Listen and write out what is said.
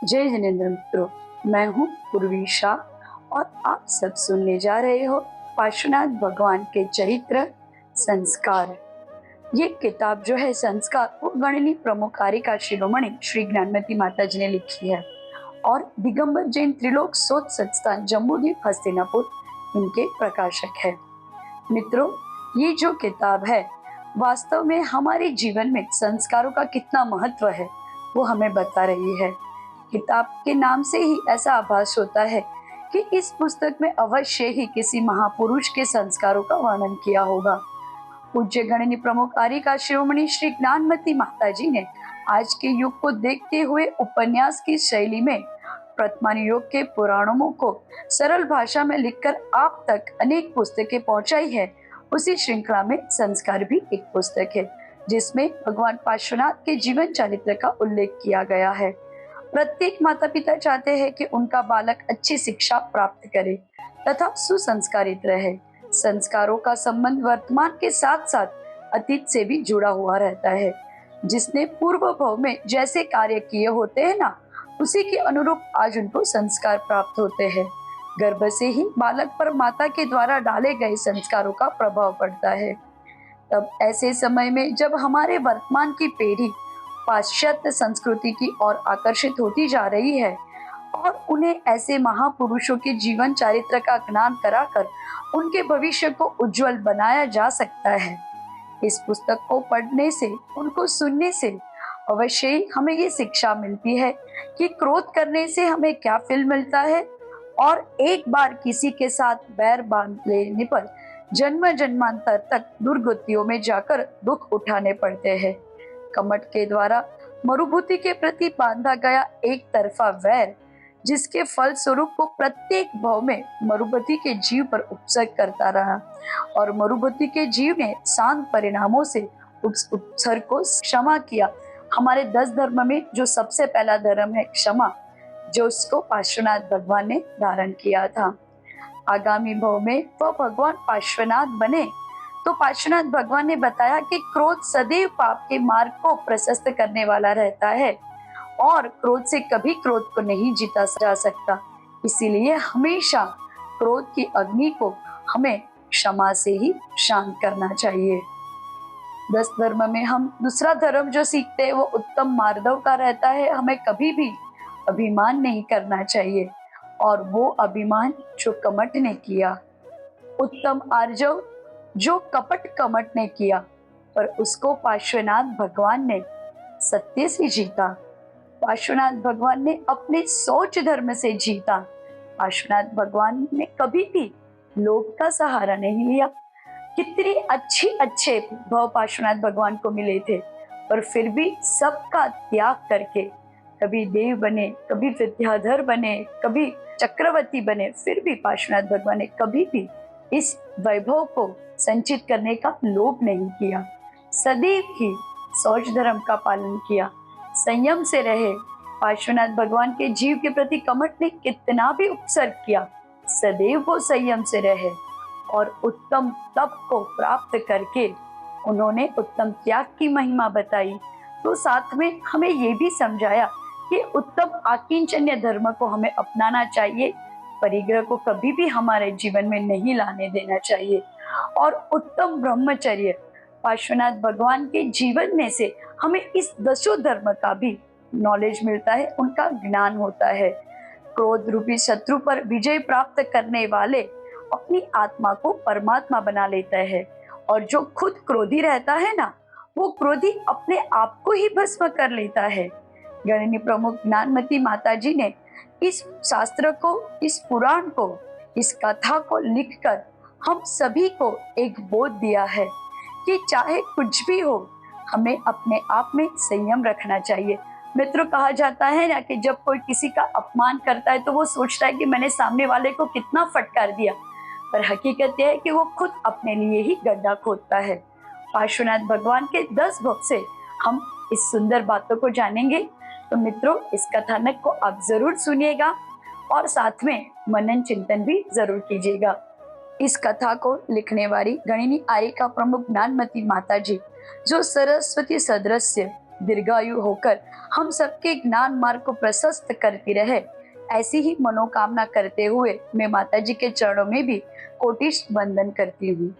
जय जिनेन्द्र मित्रों, मैं हूँ पूर्वी शाह और आप सब सुनने जा रहे हो पार्श्वनाथ भगवान के चरित्र संस्कार। ये किताब जो है संस्कार वो गणनी प्रमुख आर्यिका शिरोमणि श्री ज्ञानमती माता जी ने लिखी है और दिगंबर जैन त्रिलोक शोध संस्थान जम्बूद्वीप हस्तिनापुर इनके प्रकाशक है। मित्रों, ये जो किताब है वास्तव में हमारे जीवन में संस्कारों का कितना महत्व है वो हमें बता रही है। किताब के नाम से ही ऐसा आभास होता है कि इस पुस्तक में अवश्य ही किसी महापुरुष के संस्कारों का वर्णन किया होगा। पूज्य गणनी प्रमुख आर्यिका शिरोमणि श्री ज्ञानमती माता जी ने आज के युग को देखते हुए उपन्यास की शैली में वर्तमान युग के पुराणों को सरल भाषा में लिखकर आप तक अनेक पुस्तकें पहुंचाई है। उसी श्रृंखला में संस्कार भी एक पुस्तक है जिसमें भगवान पार्श्वनाथ के जीवन चरित्र का उल्लेख किया गया है। प्रत्येक माता पिता चाहते हैं कि उनका बालक अच्छी शिक्षा प्राप्त करे तथा सुसंस्कारित रहे। संस्कारों का संबंध वर्तमान के साथ साथ अतीत से भी जुड़ा हुआ रहता है। जिसने पूर्व भव में जैसे कार्य किए होते हैं ना, उसी के अनुरूप आज उनको संस्कार प्राप्त होते हैं। गर्भ से ही बालक पर माता के द्वारा डाले गए संस्कारों का प्रभाव पड़ता है। तब ऐसे समय में जब हमारे वर्तमान की पीढ़ी पाश्चात्य संस्कृति की ओर आकर्षित होती जा रही है और उन्हें ऐसे महापुरुषों के जीवन चरित्र का ज्ञान कराकर उनके भविष्य को उज्जवल बनाया जा सकता है। इस पुस्तक को पढ़ने से, उनको सुनने से अवश्य ही हमें ये शिक्षा मिलती है कि क्रोध करने से हमें क्या फल मिलता है और एक बार किसी के साथ बैर बांध लेने पर जन्म जन्मांतर तक दुर्गतियों में जाकर दुख उठाने पड़ते हैं। कमट के द्वारा मरुभूति के प्रति बांधा गया एक तरफा वैर, जिसके फल स्वरूप वो प्रत्येक भाव में मरुभूति के जीव पर उपसर्ग करता रहा और मरुभूति के जीव ने शांत परिणामों से उस उपसर्ग को क्षमा किया। हमारे 10 धर्म में जो सबसे पहला धर्म है क्षमा, जो उसको पार्श्वनाथ भगवान ने धारण किया था। आगामी भाव में वह भगवान पार्श्वनाथ बने तो पार्श्वनाथ भगवान ने बताया कि क्रोध सदैव पाप के मार्ग को प्रशस्त करने वाला रहता है और क्रोध से कभी क्रोध को नहीं जीता जा सकता। इसीलिए हमेशा क्रोध की अग्नि को हमें क्षमा से ही शांत करना चाहिए। 10 धर्म में हम दूसरा धर्म जो सीखते हैं वो उत्तम मार्दव का रहता है। हमें कभी भी अभिमान नहीं करना चाहिए और वो अभिमान जो कमट ने किया, उत्तम आर्जव जो कपट कमट ने किया, पर उसको पार्श्वनाथ भगवान ने सत्य से जीता। पार्श्वनाथ भगवान ने अपने सोच धर्म से जीता। पार्श्वनाथ भगवान ने कभी भी लोभ का सहारा नहीं लिया। कितने अच्छे भाव पार्श्वनाथ भगवान को मिले थे, पर फिर भी सबका त्याग करके कभी देव बने, कभी विद्याधर बने, कभी चक्रवर्ती बने, फिर भी पार्श्वनाथ भगवान ने कभी भी इस वैभव को संचित करने का लोभ नहीं किया। सदैव ही सोच धर्म का पालन किया, संयम से रहे। पार्श्वनाथ भगवान के जीव के प्रति कमट ने कितना भी उपसर्ग किया, सदैव वो संयम से रहे और उत्तम तप को प्राप्त करके उन्होंने उत्तम त्याग की महिमा बताई। तो साथ में हमें ये भी समझाया कि उत्तम आकिंचन्य धर्म को हमें अपनाना चाहिए, परिग्रह को कभी भी हमारे जीवन में नहीं लाने देना चाहिए। और उत्तम ब्रह्मचर्य पार्श्वनाथ भगवान के जीवन में से हमें इस 10 धर्म का भी नॉलेज मिलता है, उनका ज्ञान होता है। क्रोध रूपी शत्रु पर विजय प्राप्त करने वाले अपनी आत्मा को परमात्मा बना लेता है और जो खुद क्रोधी रहता है ना, वो क्रोधी अपने आप को ही भस्म कर लेता है। गणनी प्रमुख ज्ञानमती माता जी ने इस शास्त्र को, इस पुराण को, इस कथा को लिखकर हम सभी को एक बोध दिया है कि चाहे कुछ भी हो, हमें अपने आप में संयम रखना चाहिए। मित्रों, कहा जाता है ना कि जब कोई किसी का अपमान करता है तो वो सोचता है कि मैंने सामने वाले को कितना फटकार दिया, पर हकीकत यह है कि वो खुद अपने लिए ही गड्ढा खोदता है। पार्श्वनाथ भगवान के 10 भक्त से हम इस सुंदर बातों को जानेंगे। तो मित्रों, इस कथानक को आप जरूर सुनिएगा और साथ में मनन चिंतन भी जरूर कीजिएगा। इस कथा को लिखने वाली गणनी आर्यिका प्रमुख ज्ञानमती माता जी, जो सरस्वती सदृश दीर्घायु होकर हम सबके ज्ञान मार्ग को प्रशस्त करती रहे, ऐसी ही मनोकामना करते हुए मैं माता जी के चरणों में भी कोटिश वंदन करती हूँ।